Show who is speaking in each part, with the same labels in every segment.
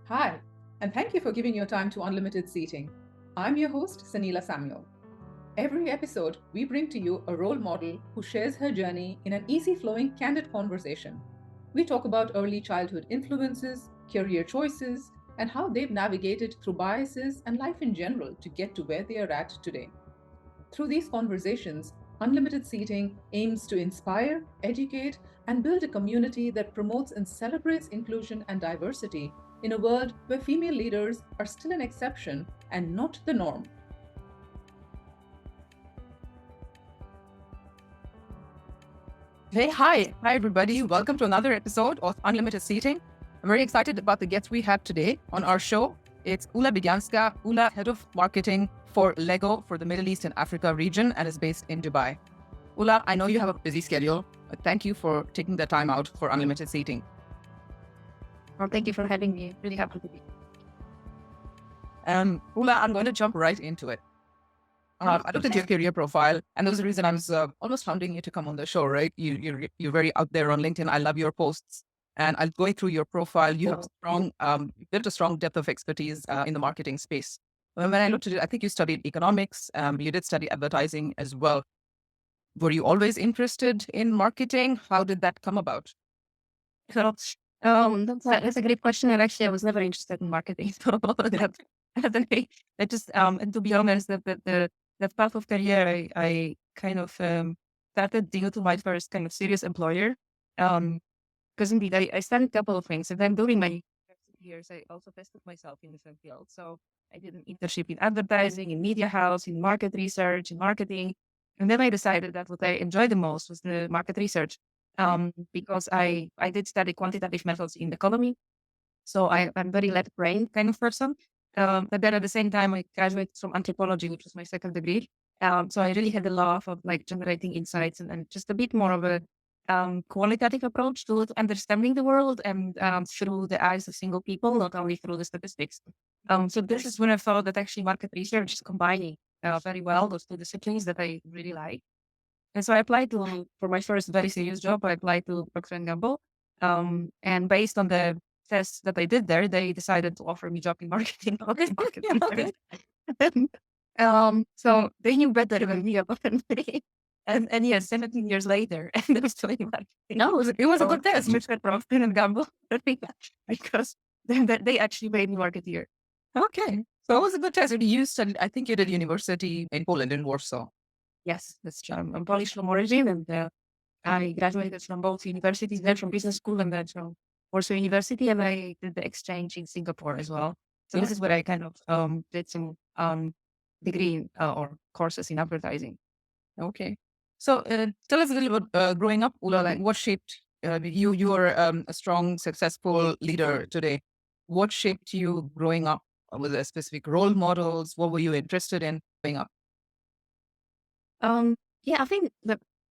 Speaker 1: Hi, and thank you for giving your time to Unlimited Seating. I'm your host, Sanila Samuel. Every episode, we bring to you a role model who shares her journey in an easy flowing, candid conversation. We talk about early childhood influences, career choices, and how they've navigated through biases and life in general to get to where they are at today. Through these conversations, Unlimited Seating aims to inspire, educate, and build a community that promotes and celebrates inclusion and diversity in a world where female leaders are still an exception and not the norm.
Speaker 2: Hey, hi, everybody. Welcome to another episode of Unlimited Seating. I'm very excited about the guest we have today on our show. It's Ula Bieganska. Ula, head of marketing for Lego for the Middle East and Africa region and is based in Dubai. Ula, I know you have a busy schedule, but thank you for taking the time out for Unlimited Seating.
Speaker 3: Well, thank you for having me. Really happy to be.
Speaker 2: Ula, I'm going to jump right into it. I looked at your career profile, and there was a reason I was almost hounding you to come on the show, right? You're very out there on LinkedIn. I love your posts, and I'll go through your profile. You have built a strong depth of expertise in the marketing space. When I looked at it, I think you studied economics. You did study advertising as well. Were you always interested in marketing? How did that come about?
Speaker 3: So, that's a great question. And actually, I was never interested in marketing. So that just and to be honest, that path of career, I kind of started due to my first kind of serious employer. Because indeed, I studied a couple of things, and then during my university years, I also tested myself in different fields. So I did an internship in advertising, in media house, in market research, in marketing, and then I decided that what I enjoyed the most was the market research. Because I did study quantitative methods in economy, so I'm very left brain kind of person. But then at the same time, I graduated from anthropology, which was my second degree. So I really had a love of like generating insights and just a bit more of a qualitative approach to understanding the world and through the eyes of single people, not only through the statistics. So this is when I thought that actually market research is combining very well those two disciplines that I really like. And so I applied for my first very serious job, I applied to Procter& Gamble. And based on the tests that I did there, they decided to offer me job in marketing.
Speaker 2: Okay.
Speaker 3: So they knew better than me about me. And yes, 17 years later, and they're still in marketing.
Speaker 2: No, it was a good test.
Speaker 3: Mr. Procter& Gamble, because they actually made me marketeer.
Speaker 2: Okay. So it was a good test. You studied, I think you did university in Poland, in Warsaw.
Speaker 3: Yes, that's true. I'm Polish from origin, and I graduated from both universities, then from business school and then from Warsaw University, and I did the exchange in Singapore as well. So this is where I kind of did some degree or courses in advertising.
Speaker 2: Okay. So tell us a little bit, growing up, Ula, like what shaped you? You are a strong, successful leader today. What shaped you growing up? Were there specific role models? What were you interested in growing up?
Speaker 3: Yeah, I think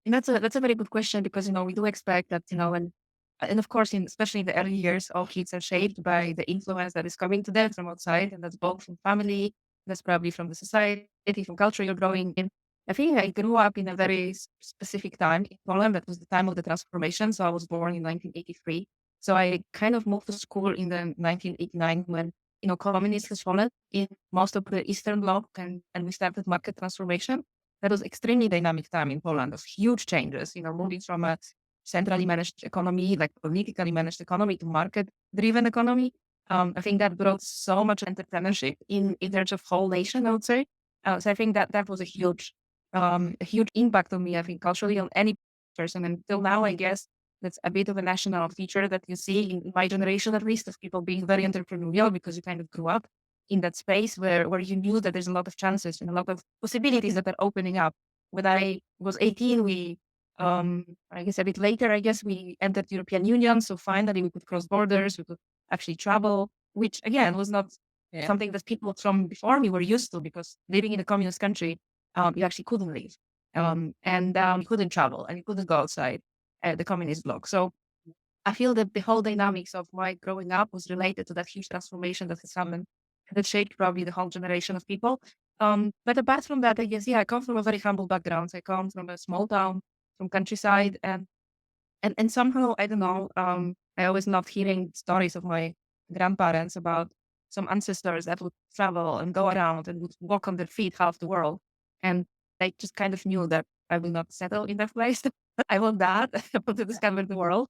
Speaker 3: that's a very good question because we do expect that and of course especially in the early years, all kids are shaped by the influence that is coming to them from outside, and that's both from family, that's probably from the society, from culture you're growing in. I think I grew up in a very specific time in Poland. That was the time of the transformation. So I was born in 1983. So I kind of moved to school in the 1989 when communism has fallen in most of the Eastern Bloc, and we started market transformation. That was extremely dynamic time in Poland of huge changes, moving from a centrally managed economy, like politically managed economy, to market-driven economy. I think that brought so much entrepreneurship in terms of whole nation, I would say. So I think that was a huge impact on me, I think, culturally on any person. And till now, I guess that's a bit of a national feature that you see in my generation, at least, of people being very entrepreneurial because you kind of grew up in that space where you knew that there's a lot of chances and a lot of possibilities that are opening up. When I was 18, I guess a bit later, I guess we entered the European Union. So finally we could cross borders, we could actually travel, which again was not something that people from before me were used to, because living in a communist country, you actually couldn't leave. And you couldn't travel and you couldn't go outside the communist bloc. So I feel that the whole dynamics of my growing up was related to that huge transformation that has happened, that shaped probably the whole generation of people. But apart from that, I guess, I come from a very humble background. I come from a small town, from countryside, and somehow, I don't know, I always loved hearing stories of my grandparents, about some ancestors that would travel and go around and would walk on their feet half the world. And I just kind of knew that I will not settle in that place. I want that. I want to discover the world.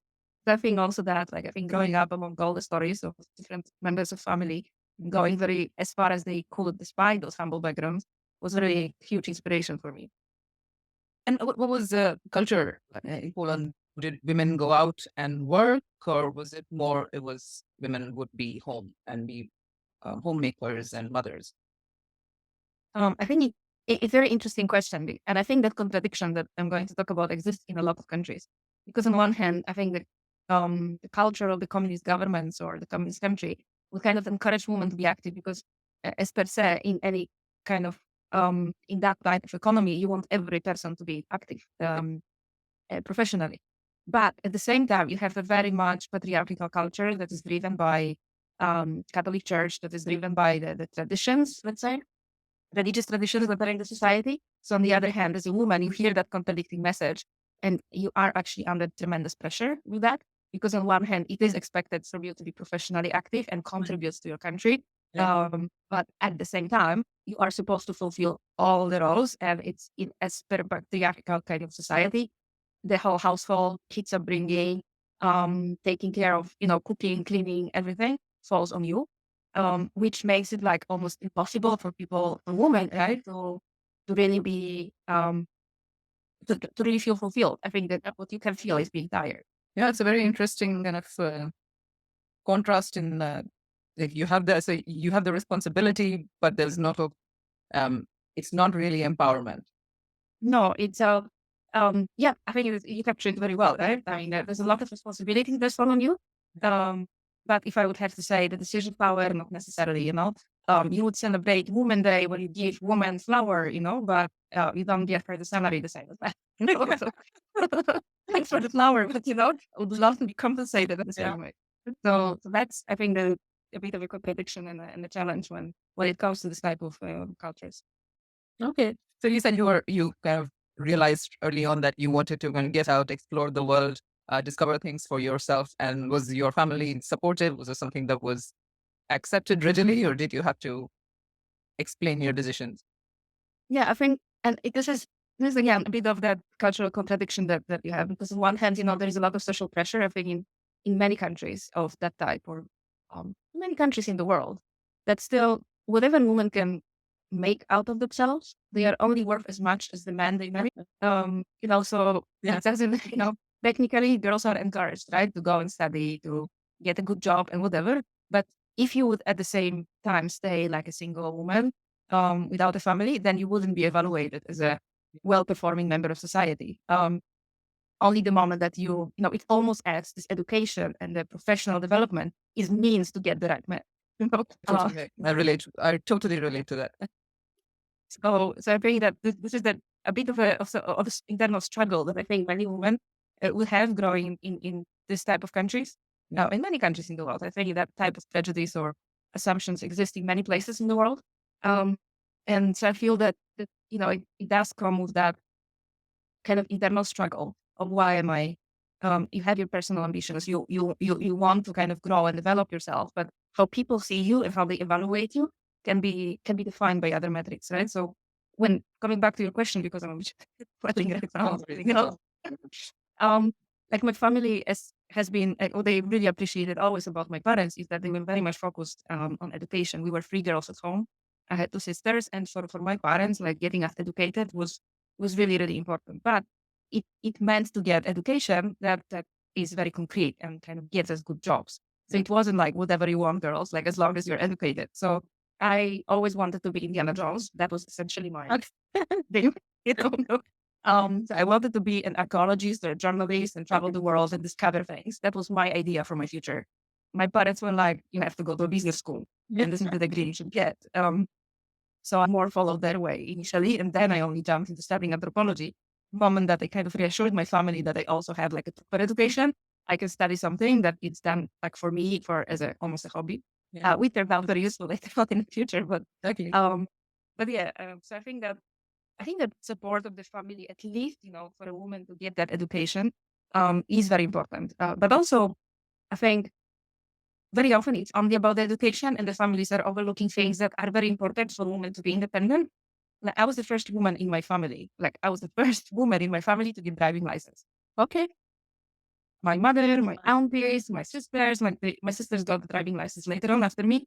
Speaker 3: So I think also that, like, I think growing up among all the stories of different members of family, going very as far as they could, despite those humble backgrounds, was a really huge inspiration for me.
Speaker 2: And what was the culture in Poland? Did women go out and work, or was it more? It was women would be home and be homemakers and mothers.
Speaker 3: I think it's a very interesting question. And I think that contradiction that I'm going to talk about exists in a lot of countries. Because on one hand, I think that the culture of the communist governments or the communist country would kind of encourage women to be active because, as per se, in any kind of in that type of economy, you want every person to be active professionally. But at the same time, you have a very much patriarchal culture that is driven by Catholic Church, that is driven by the traditions, let's say, religious traditions that are in the society. So on the other hand, as a woman, you hear that contradicting message and you are actually under tremendous pressure with that. Because on one hand, it is expected from you to be professionally active and contributes to your country. But at the same time, you are supposed to fulfill all the roles. And it's in as per patriarchal kind of society, the whole household, kids upbringing, taking care of, cooking, cleaning, everything falls on you. Which makes it like almost impossible for women, right, to really be to really feel fulfilled. I think that what you can feel is being tired.
Speaker 2: Yeah, it's a very interesting kind of contrast in like you have the responsibility, but there's not a it's not really empowerment.
Speaker 3: No, it's yeah, I think you captured it very well, right? I mean, there's a lot of responsibility that's on you. But if I would have to say the decision power, not necessarily, you would celebrate Women's Day when you give women flower, but you don't give her the salary the same as that. Thanks for the flower, but I would love to be compensated in the same way. So that's, I think, a bit of a contradiction and a challenge when it comes to this type of cultures.
Speaker 2: Okay. So you said you kind of realized early on that you wanted to kind of get out, explore the world, discover things for yourself. And was your family supportive? Was it something that was accepted readily, or did you have to explain your decisions?
Speaker 3: Yeah, I think, and this is again a bit of that cultural contradiction that you have, because on one hand, there is a lot of social pressure, I think, in many countries of that type, or many countries in the world, that still whatever women can make out of themselves, they are only worth as much as the man they marry. So it doesn't, technically girls are encouraged, right, to go and study, to get a good job and whatever. But if you would at the same time stay like a single woman without a family, then you wouldn't be evaluated as a well-performing member of society. Only the moment that it almost as this education and the professional development is means to get the right man.
Speaker 2: Totally. I totally relate to that.
Speaker 3: So I think that this is a bit of a internal struggle that I think many women will have growing in this type of countries. Now, in many countries in the world, I think that type of prejudice or assumptions exist in many places in the world. And so I feel that it does come with that kind of internal struggle of why am I? You have your personal ambitions, you want to kind of grow and develop yourself, but how people see you and how they evaluate you can be defined by other metrics, right? So when coming back to your question, because I'm sweating right now, like my family has been, what they really appreciated always about my parents is that they were very much focused on education. We were 3 girls at home. I had 2 sisters, and for my parents, like getting us educated was really, really important. But it meant to get education that is very concrete and kind of gets us good jobs. So it wasn't like whatever you want, girls, like as long as you're educated. So I always wanted to be Indiana Jones. That was essentially my dream. So I wanted to be an archaeologist or a journalist and travel the world and discover things. That was my idea for my future. My parents were like, you have to go to a business school, and this is the degree you should get. So I more followed their way initially, and then I only jumped into studying anthropology. The moment that I kind of reassured my family that I also have like a proper education, I can study something that it's done like for me, as almost a hobby. We turned out very useful later on in the future, but yeah. So I think that support of the family, at least for a woman to get that education, is very important. But also, I think very often it's only about the education, and the families are overlooking things that are very important for women to be independent. Like, I was the first woman in my family. Like, I was the first woman in my family to get driving license. Okay. My mother, my aunties, my sisters, my sisters got the driving license later on after me.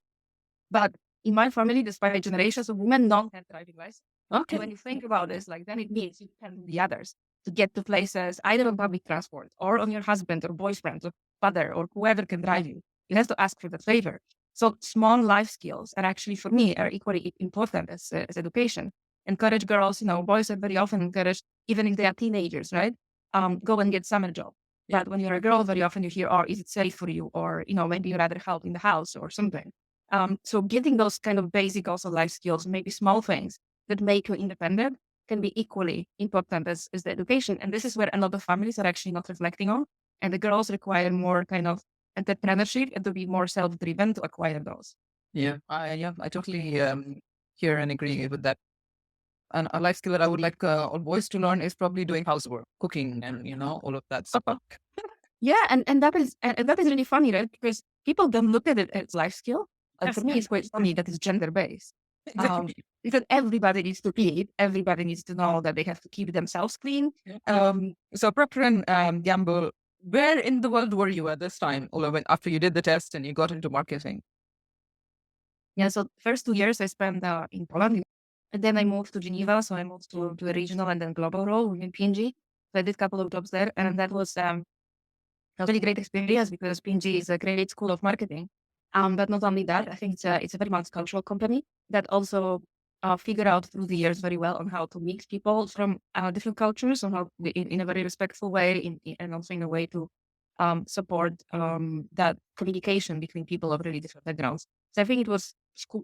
Speaker 3: But in my family, despite generations of women don't have driving license. Okay. When you think about this, like, then it means you depend on the others to get to places either on public transport or on your husband or boyfriend or father or whoever can drive you. You have to ask for that favor. So small life skills are actually, for me, are equally important as education. Encourage girls, boys are very often encouraged, even if they are teenagers, right? Go and get summer job. But when you're a girl, very often you hear, "Oh, is it safe for you?" Or, maybe you rather help in the house or something. So getting those kind of basic also life skills, maybe small things that make you independent, can be equally important as the education. And this is where a lot of families are actually not reflecting on. And the girls require more kind of entrepreneurship and to be more self-driven to acquire those.
Speaker 2: I totally hear and agree with that. And a life skill that I would like all boys to learn is probably doing housework, cooking, and all of that stuff.
Speaker 3: Yeah, and that is really funny, right? Because people don't look at it as life skill. And for me, it's quite funny that it's gender based. Because everybody needs to eat, everybody needs to know that they have to keep themselves clean.
Speaker 2: So Procter and Gamble, where in the world were you at this time, Ula, after you did the test and you got into marketing?
Speaker 3: Yeah, so first 2 years I spent in Poland, and then I moved to Geneva. So I moved to a regional and then global role within P&G. So I did a couple of jobs there, and that was a really great experience because P&G is a great school of marketing. But not only that, I think it's a very multicultural company that also figured out through the years very well on how to mix people from different cultures, on how in a very respectful way, and also in a way to support that communication between people of really different backgrounds. So I think it was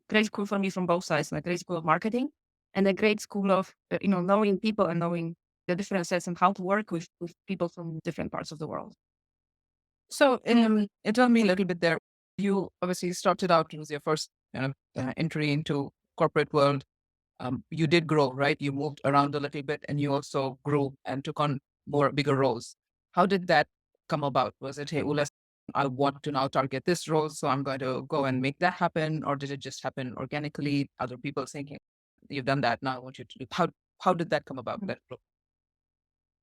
Speaker 3: great school for me from both sides, like a great school of marketing and a great school of knowing people and knowing the differences and how to work with people from different parts of the world.
Speaker 2: So tell me a little bit there. You obviously started out, it was your first entry into corporate world. You did grow, right? You moved around a little bit and you also grew and took on more bigger roles. How did that come about? Was it, hey, Ula, I want to now target this role, so I'm going to go and make that happen? Or did it just happen organically? Other people thinking, you've done that, now I want you to do. How did that come about, that role?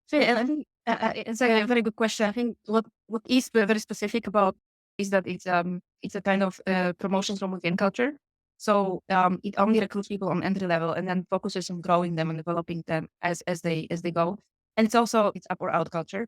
Speaker 3: So I think it's a very good question. I think what is very specific about is that it's a kind of promotions from within culture. So it only recruits people on entry level and then focuses on growing them and developing them as they go. And it's up or out culture.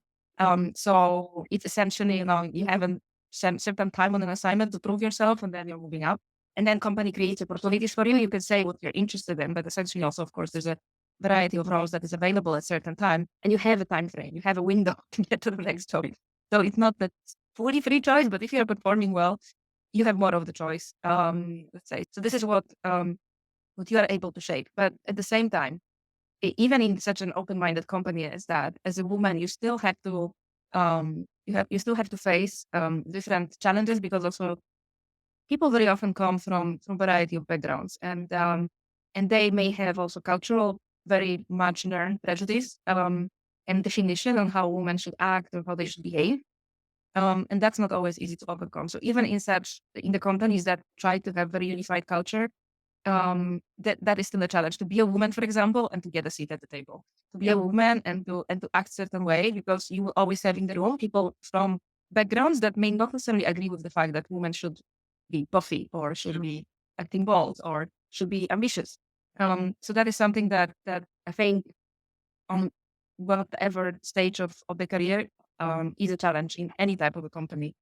Speaker 3: So it's essentially, you have a certain time on an assignment to prove yourself, and then you're moving up. And then company creates opportunities for you. You can say what you're interested in, but essentially also, of course, there's a variety of roles that is available at a certain time, and you have a time frame, you have a window to get to the next job. So it's not that fully free choice, but if you're performing well, you have more of the choice. Let's say. So this is what you are able to shape. But at the same time, even in such an open-minded company as that, as a woman, you still have to face different challenges, because also people very often come from a variety of backgrounds, and they may have also cultural, very much learned prejudice and definition on how women should act or how they should behave. And that's not always easy to overcome. So even in the companies that try to have very unified culture, that is still a challenge to be a woman, for example, and to get a seat at the table, to be a woman and to act a certain way, because you will always have in the room people from backgrounds that may not necessarily agree with the fact that women should be puffy or should be acting bold or should be ambitious. So that is something that I think on whatever stage of the career is a challenge in any type of a company.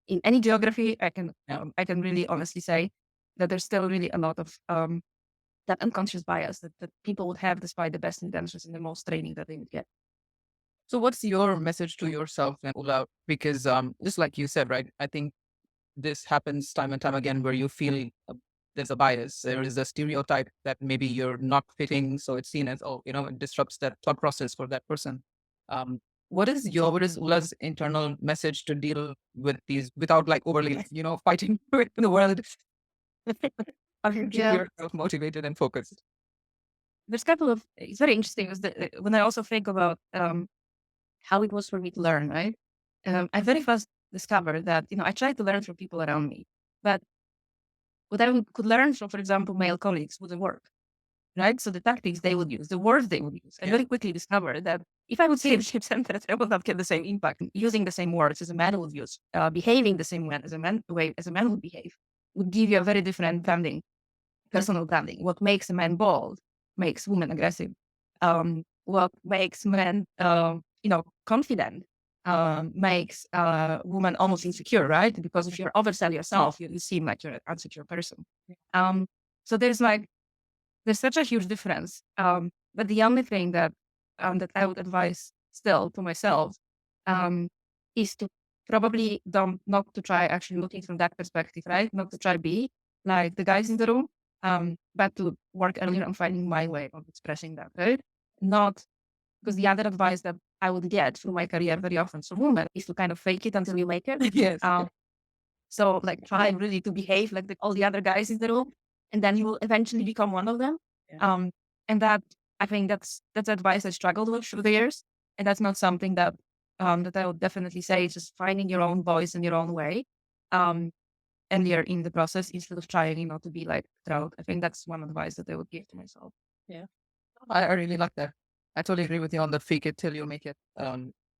Speaker 3: In any geography, I can really honestly say that there's still really a lot of that unconscious bias that people would have despite the best intentions and the most training that they would get.
Speaker 2: So what's your message to yourself, Ula? Because just like you said, right, I think this happens time and time again where you feel there's a bias, there is a stereotype that maybe you're not fitting, so it's seen as, it disrupts that thought process for that person. What is Ula's internal message to deal with these without like overly, fighting with the world? Keep yourself motivated and focused.
Speaker 3: There's a couple of, it's very interesting when I also think about how it was for me to learn, right? I very fast discovered that, I tried to learn from people around me, but what I could learn from, for example, male colleagues wouldn't work, right? So the tactics they would use, the words they would use, I very quickly discovered that if I would say leadership sentence, I would not get the same impact. Using the same words as a man would use, behaving the same way as a man, would behave, would give you a very different branding, personal branding. What makes a man bold makes women aggressive. What makes men, confident, makes women almost insecure, right? Because if you're oversell yourself, you seem like you're an insecure person. So there's such a huge difference. But the only thing that I would advise still to myself is to probably not to try actually looking from that perspective, right? Not to try to be like the guys in the room, but to work earlier on finding my way of expressing that, right? Not because the other advice that I would get through my career very often from women is to kind of fake it until you make it.
Speaker 2: Yes.
Speaker 3: So like try really to behave like all the other guys in the room, and then you will eventually become one of them.
Speaker 2: Yeah.
Speaker 3: And that, I think that's advice I struggled with through the years. And that's not something that that I would definitely say. It's just finding your own voice in your own way. And you're in the process instead of trying, to be like crowd. I think that's one advice that I would give to myself.
Speaker 2: Yeah. I really like that. I totally agree with you on the fake it till you make it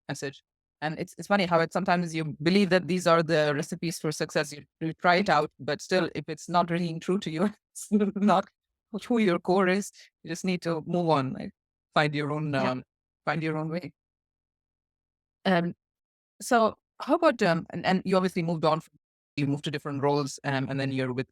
Speaker 2: message. And it's funny how sometimes you believe that these are the recipes for success. You try it out, but still, if it's not ringing true to you, it's not who your core is. You just need to move on, like find your own way. So how about and you obviously moved on. You moved to different roles, and then you're with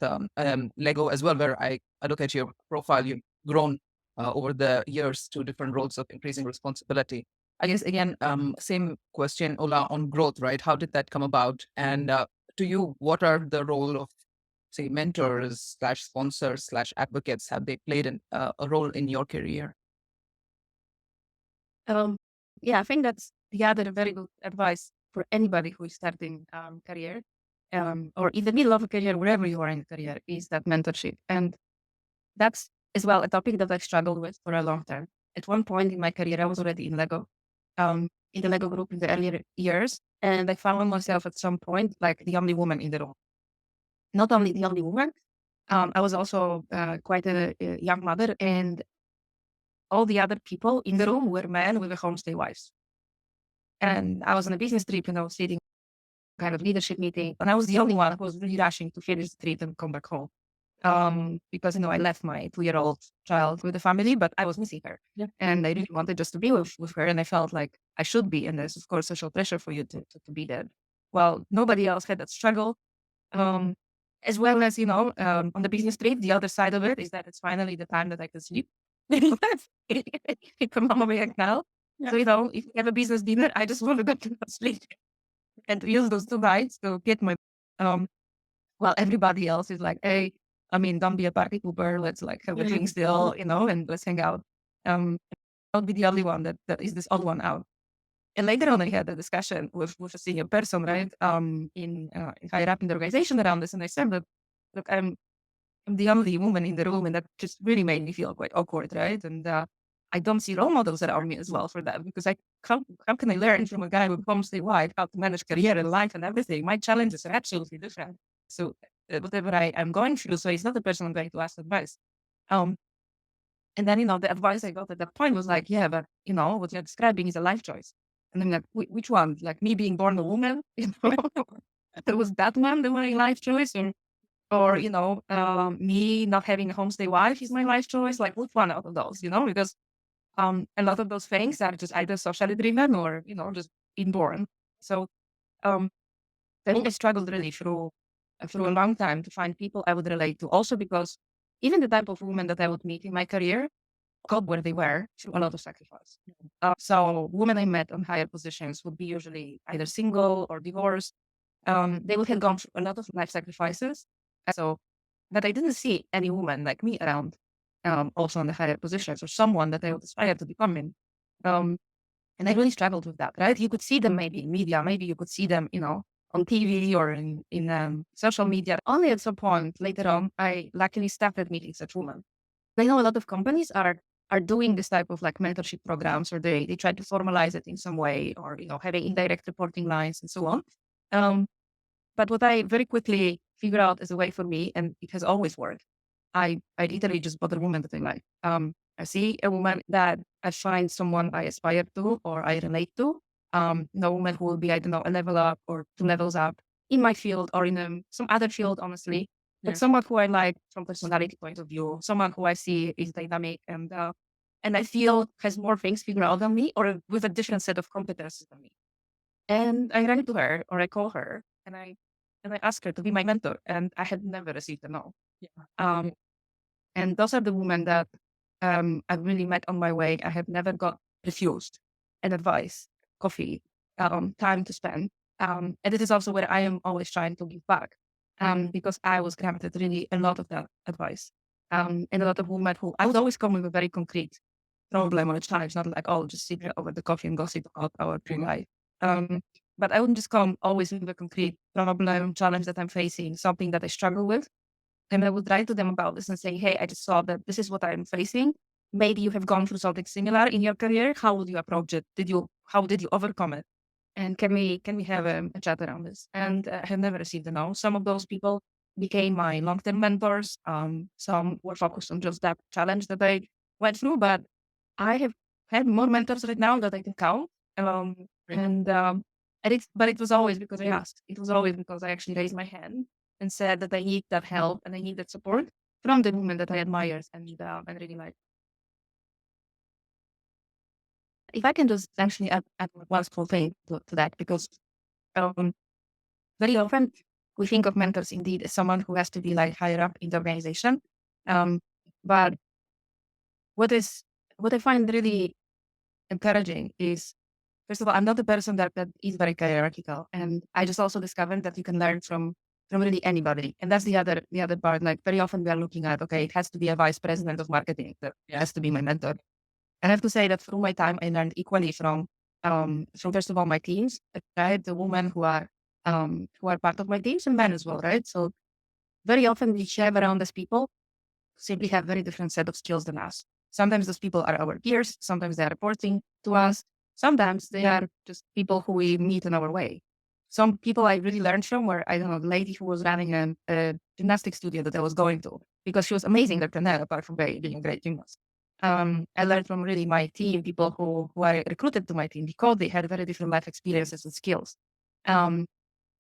Speaker 2: Lego as well, where I look at your profile. You've grown over the years to different roles of increasing responsibility. I guess again, same question, Ula, on growth, right? How did that come about? And to you, what are the role of, say, mentors / sponsors / advocates? Have they played a role in your career?
Speaker 3: Yeah, I think that's the other very good advice for anybody who is starting career, or in the middle of a career, wherever you are in career, is that mentorship. And that's as well a topic that I've struggled with for a long time. At one point in my career, I was already in Lego, in the Lego group in the earlier years, and I found myself at some point like the only woman in the room. Not only the only woman, I was also quite a young mother, and all the other people in the room were men with homestay wives. And I was on a business trip and I was leading kind of leadership meeting, and I was the only one who was really rushing to finish the trip and come back home. Because, I left my 2-year-old child with the family, but I was missing her.
Speaker 2: Yeah.
Speaker 3: And I really wanted just to be with her. And I felt like I should be. And there's, of course, social pressure for you to be there. Well, nobody else had that struggle. As well as, on the business trip, the other side of it is that it's finally the time that I can sleep. It's a mama back now. Yeah. So, if you have a business dinner, I just want to go to sleep and to use those 2 nights to get my, while everybody else is like, hey, don't be a party pooper. Let's like have a drink still, and let's hang out. I'll be the only one that is this odd one out. And later on, I had a discussion with a senior person, right, in higher up in the organization around this. And I said that, look, I'm the only woman in the room, and that just really made me feel quite awkward, right? And I don't see role models around me as well for that, because how can I learn from a guy with homestay wife how to manage career and life and everything? My challenges are absolutely different. So whatever I am going through, so it's not the person I'm going to ask advice. And then, the advice I got at that point was like, yeah, but, what you're describing is a life choice. And I'm like, which one? Like me being born a woman? Was that one the my life choice? Or me not having a homestay wife is my life choice? Like, which one out of those, because a lot of those things are just either socially driven or, just inborn. So I think I struggled really through a long time to find people I would relate to. Also because even the type of women that I would meet in my career got where they were through a lot of sacrifice. So women I met on higher positions would be usually either single or divorced. They would have gone through a lot of life sacrifices. But I didn't see any woman like me around, also on the higher positions, or someone that I would aspire to become in. And I really struggled with that, right? You could see them maybe in media, maybe you could see them, on TV or in social media. Only at some point later on, I luckily started meeting such women. I know a lot of companies are doing this type of like mentorship programs, or they try to formalize it in some way, or, having indirect reporting lines and so on. But what I very quickly figured out as a way for me, and it has always worked, I literally just bought a woman that I like. I see a woman that I find someone I aspire to or I relate to. A woman who will be, I don't know, a level up or 2 levels up in my field or in some other field, honestly. But someone who I like from personality point of view, someone who I see is dynamic and I feel has more things figured out than me or with a different set of competences than me. And I run into her or I call her and I ask her to be my mentor. And I had never received a no. Um, and those are the women that I've really met on my way. I have never got refused an advice, coffee, time to spend. And it is also where I am always trying to give back because I was granted really a lot of that advice. And a lot of women who I would always come with a very concrete problem or a challenge, not like, oh, just sit here over the coffee and gossip about our pre-life. But I wouldn't just come always with a concrete problem, challenge that I'm facing, something that I struggle with. And I would write to them about this and say, hey, I just saw that this is what I'm facing. Maybe you have gone through something similar in your career. How would you approach it? How did you overcome it? And can we have a chat around this? And I have never received a no. Some of those people became my long-term mentors. Some were focused on just that challenge that I went through, but I have had more mentors right now that I can count. But it was always because I asked. It was always because I actually raised my hand and said that I need that help and I need that support from the women that I admire and really like. If I can just actually add one small thing to that, because very often we think of mentors indeed as someone who has to be like higher up in the organization. But what I find really encouraging is, first of all, I'm not the person that is very hierarchical. And I just also discovered that you can learn from really anybody. And that's the other part. Like very often we are looking at, okay, it has to be a vice president of marketing that has to be my mentor. I have to say that through my time, I learned equally from first of all, my teams, right? The women who are part of my teams and men as well, right? So very often we share around as people simply have very different set of skills than us. Sometimes those people are our peers. Sometimes they are reporting to us. Sometimes they are just people who we meet on our way. Some people I really learned from were, I don't know, the lady who was running a gymnastics studio that I was going to because she was amazing at Canada, apart from being a great gymnast. I learned from really my team, people who are recruited to my team because they had very different life experiences and skills. And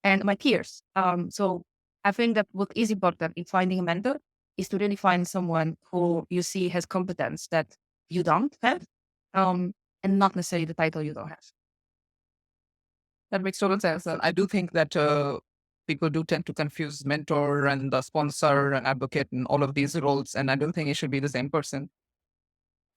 Speaker 3: my peers. So I think that what is important in finding a mentor is to really find someone who you see has competence that you don't have, and not necessarily the title you don't have.
Speaker 2: That makes total sense. And I do think that people do tend to confuse mentor and the sponsor and advocate and all of these roles. And I don't think it should be the same person.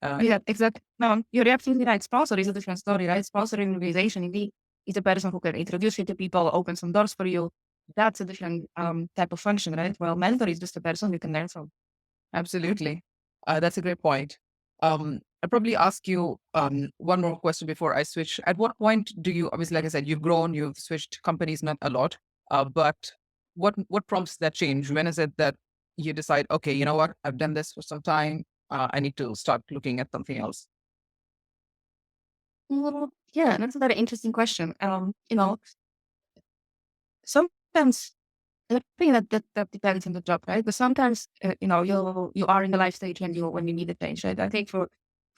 Speaker 3: Yeah, exactly. No, you're absolutely right. Sponsor is a different story, right? Sponsor in organization indeed is a person who can introduce you to people, open some doors for you. That's a different type of function, right? Well, mentor is just a person you can learn from.
Speaker 2: Absolutely. That's a great point. I'll probably ask you one more question before I switch. At what point do you, obviously, like I said, you've grown, you've switched companies, not a lot, but what prompts that change? When is it that you decide, okay, you know what, I've done this for some time, I need to start looking at something else?
Speaker 3: Well, yeah, that's a very interesting question. Sometimes I think that depends on the job, right? But sometimes you are in the life stage when you need a change, right? I think for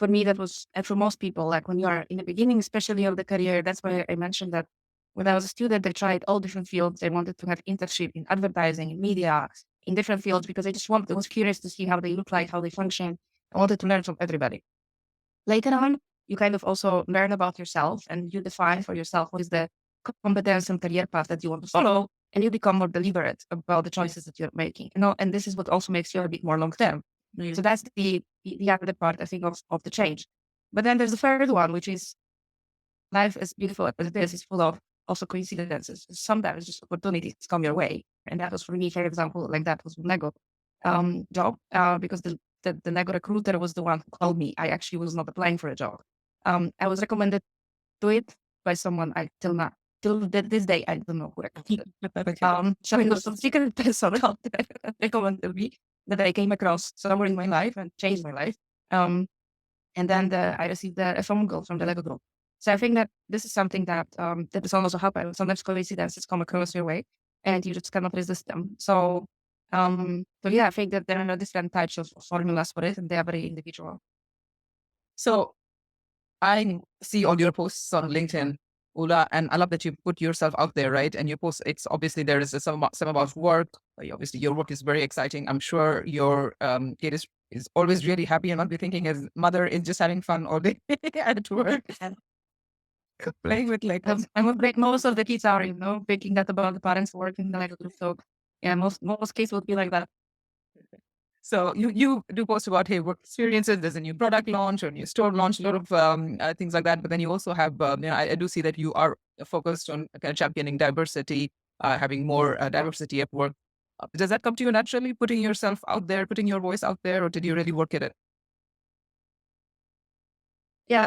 Speaker 3: me that was, and for most people, like when you are in the beginning, especially of the career, that's why I mentioned that when I was a student, I tried all different fields. I wanted to have internship in advertising, in media, in different fields because I was curious to see how they look like, how they function. I wanted to learn from everybody. Later on, you kind of also learn about yourself and you define for yourself what is the competence and career path that you want to follow, and you become more deliberate about the choices that you're making. And this is what also makes you a bit more long term. So that's the other part, I think, of the change. But then there's the third one, which is life is beautiful as it is full of also coincidences. Sometimes just opportunities come your way. And that was for me, for example, like that was Lego job, because the Lego recruiter was the one who called me. I actually was not applying for a job. I was recommended to it by someone till this day, I don't know who recommended. So it was some secret person out there that recommended me that I came across somewhere in my life and changed my life. And then I received a phone call from the Lego group So I think that this is something that that is also happen. Sometimes coincidences come across your way, and you just cannot resist them. So yeah, I think that there are different types of formulas for it, and they are very individual.
Speaker 2: So I see all your posts on LinkedIn, Ula, and I love that you put yourself out there, right? And you post, it's obviously there is some about work. Obviously, your work is very exciting. I'm sure your kid is always really happy and not be thinking his mother is just having fun all day at work, playing with Legos.
Speaker 3: I'm afraid most of the kids are, thinking that about the parents working like a group. So yeah, most kids would be like that.
Speaker 2: So you do post about, hey, work experiences. There's a new product launch or new store launch, a lot of things like that. But then you also have, I do see that you are focused on kind of championing diversity, having more diversity at work. Does that come to you naturally, putting yourself out there, putting your voice out there, or did you really work at it?
Speaker 3: Yeah,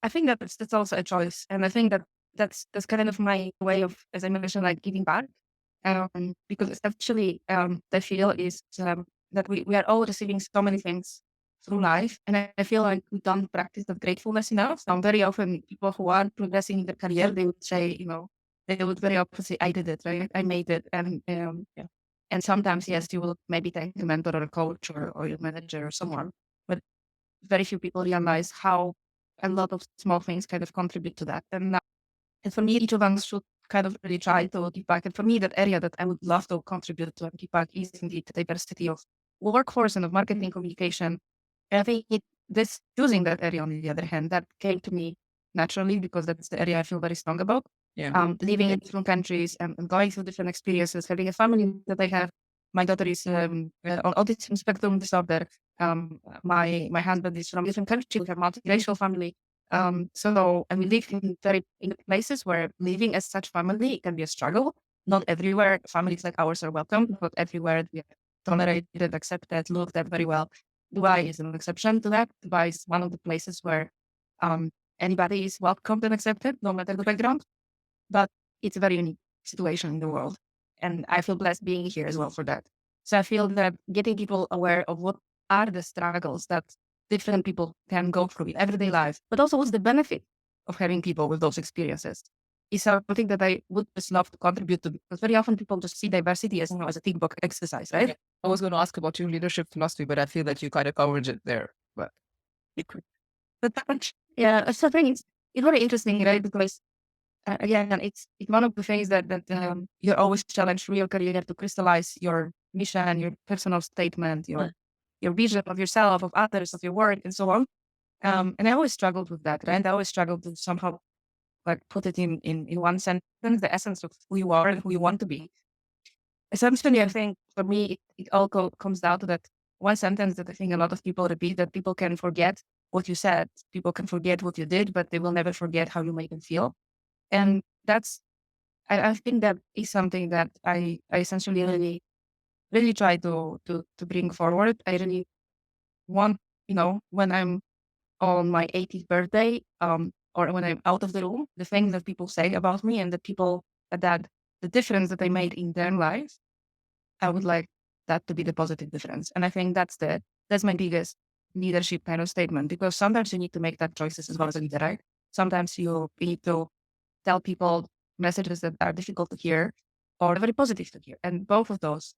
Speaker 3: I think that that's also a choice, and I think that that's kind of my way of, as I mentioned, like giving back, because essentially the feel is that we are all receiving so many things through life, and I feel like we don't practice that gratefulness enough. Very often, people who are progressing in their career, they would say, they would very often say, "I did it, right? I made it," and yeah. And sometimes, yes, you will maybe thank a mentor or a coach or your manager or someone, but very few people realize how a lot of small things kind of contribute to that. And for me, each of us should kind of really try to give back. And for me, that area that I would love to contribute to and give back is indeed the diversity of workforce and of marketing communication. And I think this choosing that area, on the other hand, that came to me naturally because that's the area I feel very strong about.
Speaker 2: Yeah.
Speaker 3: Living in different countries and going through different experiences, having a family that I have. My daughter is on autism spectrum disorder. My husband is from a different country. We have multiracial family. And we live in places where living as such family can be a struggle. Not everywhere families like ours are welcome, but everywhere we are tolerated, accepted, looked at very well. Dubai is an exception to that. Dubai is one of the places where anybody is welcomed and accepted, no matter the background. But it's a very unique situation in the world. And I feel blessed being here as well for that. So I feel that getting people aware of what are the struggles that different people can go through in everyday life, but also what's the benefit of having people with those experiences is something that I would just love to contribute to, because very often people just see diversity as, as a tick box exercise, right?
Speaker 2: I was going to ask about your leadership philosophy, but I feel that you kind of covered it there. But
Speaker 3: yeah, so I think it's very interesting, right? Because again, it's one of the things that you're always challenged through your career to crystallize your mission, your personal statement, your vision of yourself, of others, of your work, and so on. And I always struggled with that, right? I always struggled to somehow like put it in one sentence, the essence of who you are and who you want to be. Essentially, I think for me, it all comes down to that one sentence that I think a lot of people repeat, that people can forget what you said, people can forget what you did, but they will never forget how you made them feel. And that's, I think that is something that I essentially really try to bring forward. I really want, when I'm on my 80th birthday, or when I'm out of the room, the things that people say about me and the people that the difference that I made in their lives, I would like that to be the positive difference. And I think that's my biggest leadership kind of statement, because sometimes you need to make that choices as well as a leader, right? Sometimes you need to tell people messages that are difficult to hear or very positive to hear. And both of those,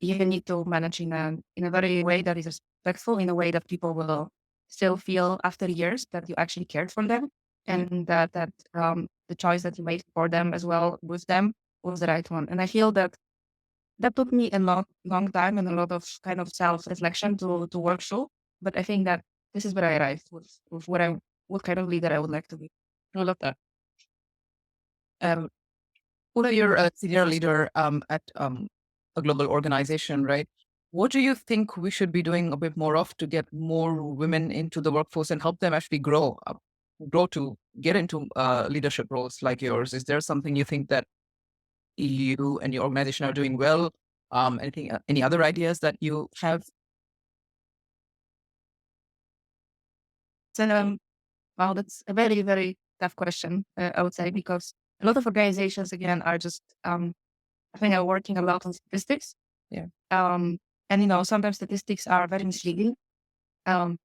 Speaker 3: you need to manage in a very way that is respectful, in a way that people will still feel after years that you actually cared for them, and that the choice that you made for them as well with them was the right one. And I feel that took me a long time and a lot of kind of self-reflection to work through. But I think that this is where I arrived with what kind of leader I would like to be.
Speaker 2: I love that. Ula, you're a senior leader at a global organization, right? What do you think we should be doing a bit more of to get more women into the workforce and help them actually grow to get into leadership roles like yours? Is there something you think that you and your organization are doing well? Any other ideas that you have?
Speaker 3: So, well, that's a very, very tough question, I would say, because a lot of organizations, again, are just, I think, are working a lot on statistics.
Speaker 2: Yeah.
Speaker 3: And, sometimes statistics are very misleading. For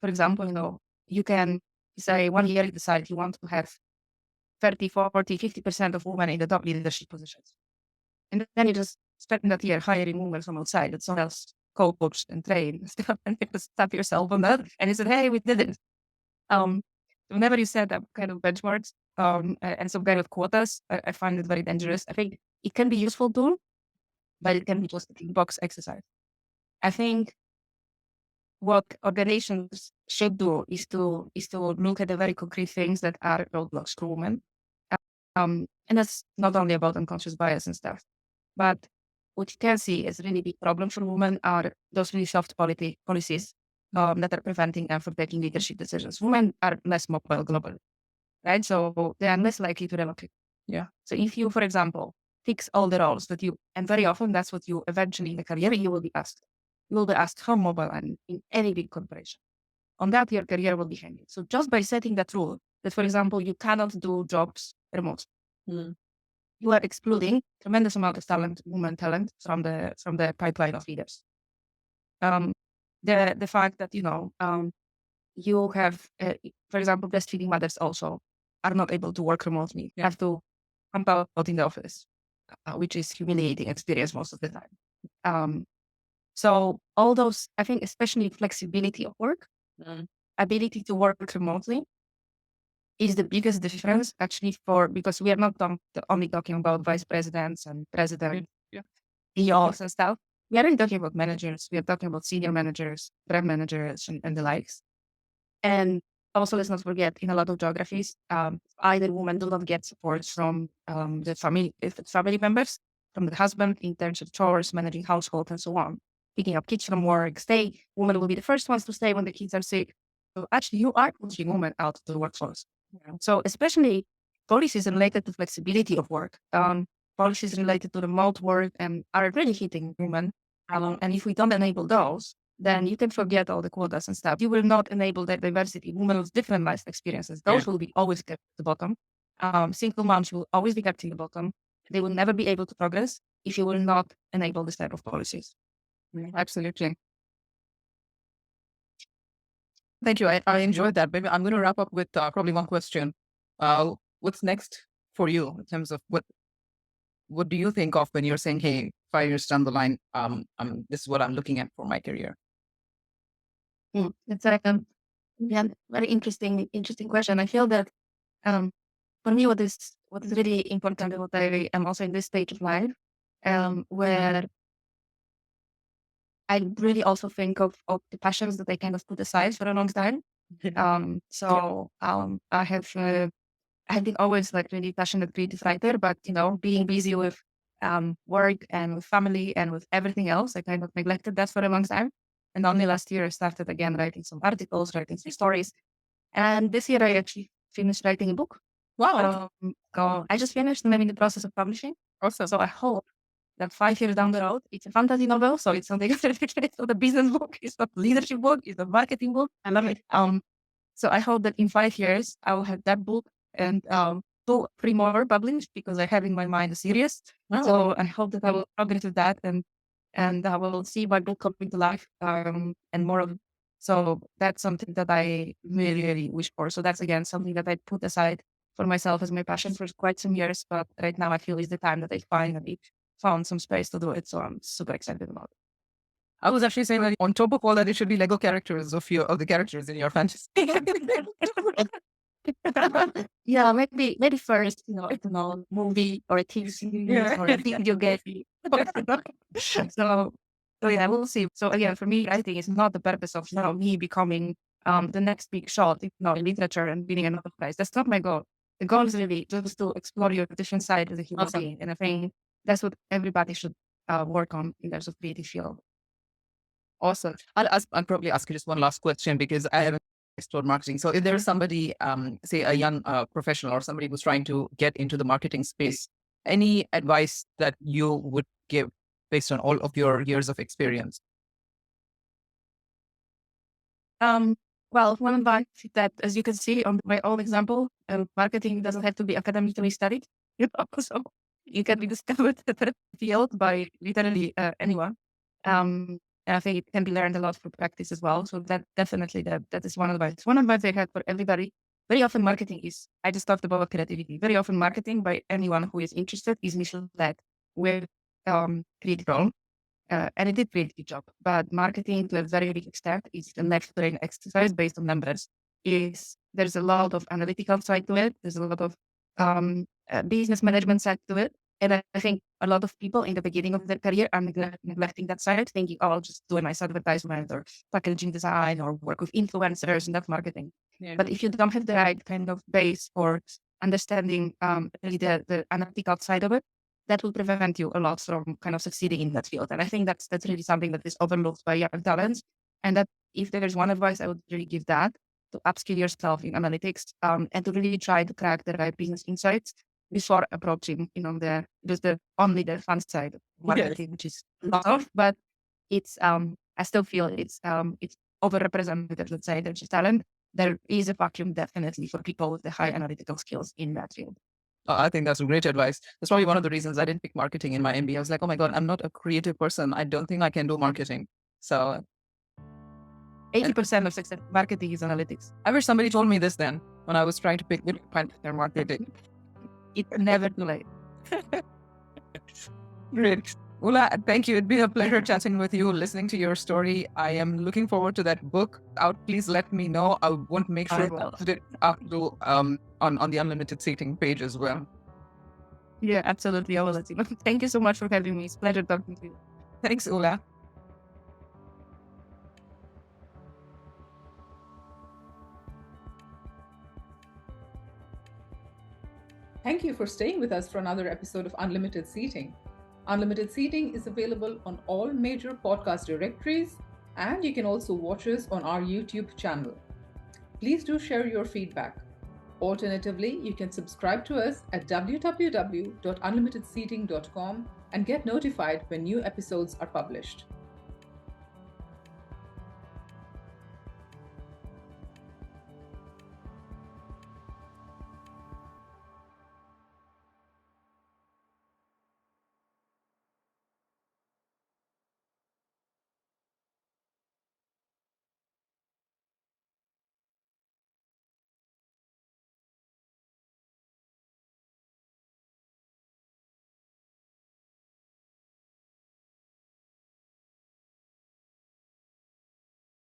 Speaker 3: example, you can You say 1 year, you decide you want to have 30, 40, 50% of women in the top leadership positions. And then you just spend that year hiring women from outside that someone else coach and train and stuff, and you just tap yourself on that. And you said, hey, we did it. Whenever you set up kind of benchmarks and some kind of quotas, I find it very dangerous. I think it can be useful tool, but it can be just a tick box exercise. I think what organizations should do is to look at the very concrete things that are roadblocks to women. And that's not only about unconscious bias and stuff, but what you can see as really big problem for women are those really soft policies that are preventing them from taking leadership decisions. Women are less mobile globally, right? So they are less likely to relocate.
Speaker 2: Yeah.
Speaker 3: So if you, for example, fix all the roles that you, and very often that's what you eventually in the career, you will be asked. You will be asked how mobile and in any big corporation. On that, your career will be hanging. So just by setting that rule, that for example, you cannot do jobs remote, you are excluding tremendous amount of talent, women talent, from the pipeline of leaders. The fact that you have, for example, breastfeeding mothers also are not able to work remotely. You have to come out in the office, which is humiliating experience most of the time. So all those, I think, especially flexibility of work, ability to work remotely, is the biggest difference actually because we are not only talking about vice presidents and presidents, CEOs and stuff. We aren't talking about managers. We are talking about senior managers, brand managers, and the likes. And also, let's not forget, in a lot of geographies, either women do not get support from the family members, from the husband in terms of chores, managing household, and so on. Picking up kids from work, women will be the first ones to stay when the kids are sick. So actually, you are pushing women out to the workforce. So especially policies related to flexibility of work, policies related to remote work, and are really hitting women. And if we don't enable those, then you can forget all the quotas and stuff. You will not enable that diversity. Women with different life experiences, those will be always kept at the bottom. Single moms will always be kept in the bottom. They will never be able to progress if you will not enable this type of policies.
Speaker 2: Absolutely. Thank you. I enjoyed that. Maybe I'm going to wrap up with probably one question. What's next for you in terms of what do you think of when you're saying, hey, 5 years down the line, this is what I'm looking at for my career?
Speaker 3: It's a very interesting question. I feel that for me, what is really important, what I am also in this stage of life, where I really also think of the passions that I kind of put aside for a long time. I have been always like really passionate creative writer, but being busy with work and with family and with everything else, I kind of neglected that for a long time. And only last year I started again writing some articles, writing some stories. And this year I actually finished writing a book.
Speaker 2: Wow.
Speaker 3: So I just finished and I'm in the process of publishing.
Speaker 2: Awesome.
Speaker 3: So I hope that 5 years down the road, it's a fantasy novel. So it's something, it's not a business book, it's not a leadership book, it's a marketing book. I love it. So I hope that in 5 years, I will have that book and 3 more published because I have in my mind a series.
Speaker 2: Wow.
Speaker 3: So I hope that I will progress with that and I will see my book coming to life and more of it. So that's something that I really, really wish for. So that's again something that I put aside for myself as my passion for quite some years. But right now I feel is the time that I finally found some space to do it. So I'm super excited about it.
Speaker 2: I was actually saying that on top of all that, it should be Lego characters of the characters in your fantasy.
Speaker 3: Yeah, maybe first, I don't know, movie or a TV series or a video game. So yeah, we'll see. So again, for me, writing is not the purpose of me becoming the next big shot, in literature and winning another prize. That's not my goal. The goal is really just to explore your different side as a human being, and I think that's what everybody should work on in terms of creative field.
Speaker 2: Awesome. I'll probably ask you just one last question because I haven't explored marketing. So if there's somebody, say a young professional or somebody who's trying to get into the marketing space, any advice that you would give based on all of your years of experience?
Speaker 3: Well, one advice is that, as you can see on my own example, marketing doesn't have to be academically studied. So you can be discovered in the field by literally anyone. And I think it can be learned a lot through practice as well. So that definitely that is one advice. One advice I had for everybody very often marketing is, I just talked about creativity. Very often marketing by anyone who is interested is misled with creative role. And it did creative job, but marketing to a very big extent is the next brain exercise based on numbers. There's a lot of analytical side to it. There's a lot of business management side to it. And I think a lot of people in the beginning of their career are neglecting that side, thinking, oh, I'll just do a nice advertisement or packaging design or work with influencers, and that's marketing.
Speaker 2: Yeah.
Speaker 3: But if you don't have the right kind of base for understanding really the analytical side of it, that will prevent you a lot from kind of succeeding in that field. And I think that's really something that is overlooked by young talents. And that if there's one advice, I would really give that to upskill yourself in analytics and to really try to crack the right business insights before approaching, only the fun side of marketing, which is a lot of, but it's I still feel it's overrepresented, let's say, there's talent. There is a vacuum definitely for people with the high analytical skills in that field.
Speaker 2: I think that's great advice. That's probably one of the reasons I didn't pick marketing in my MBA. I was like, oh my God, I'm not a creative person. I don't think I can do marketing. So
Speaker 3: 80% of success marketing is analytics.
Speaker 2: I wish somebody told me this then when I was trying to pick their marketing.
Speaker 3: It's never too late.
Speaker 2: Great. Ula, thank you. It'd been a pleasure chatting with you, listening to your story. I am looking forward to that book out. Please let me know. I want to make sure to put it up on the Unlimited Seating page as well.
Speaker 3: Yeah, absolutely. I will let you know. Thank you so much for having me. It's a pleasure talking to you.
Speaker 2: Thanks, Ula.
Speaker 1: Thank you for staying with us for another episode of Unlimited Seating. Unlimited Seating is available on all major podcast directories, and you can also watch us on our YouTube channel. Please do share your feedback. Alternatively, you can subscribe to us at www.unlimitedseating.com and get notified when new episodes are published.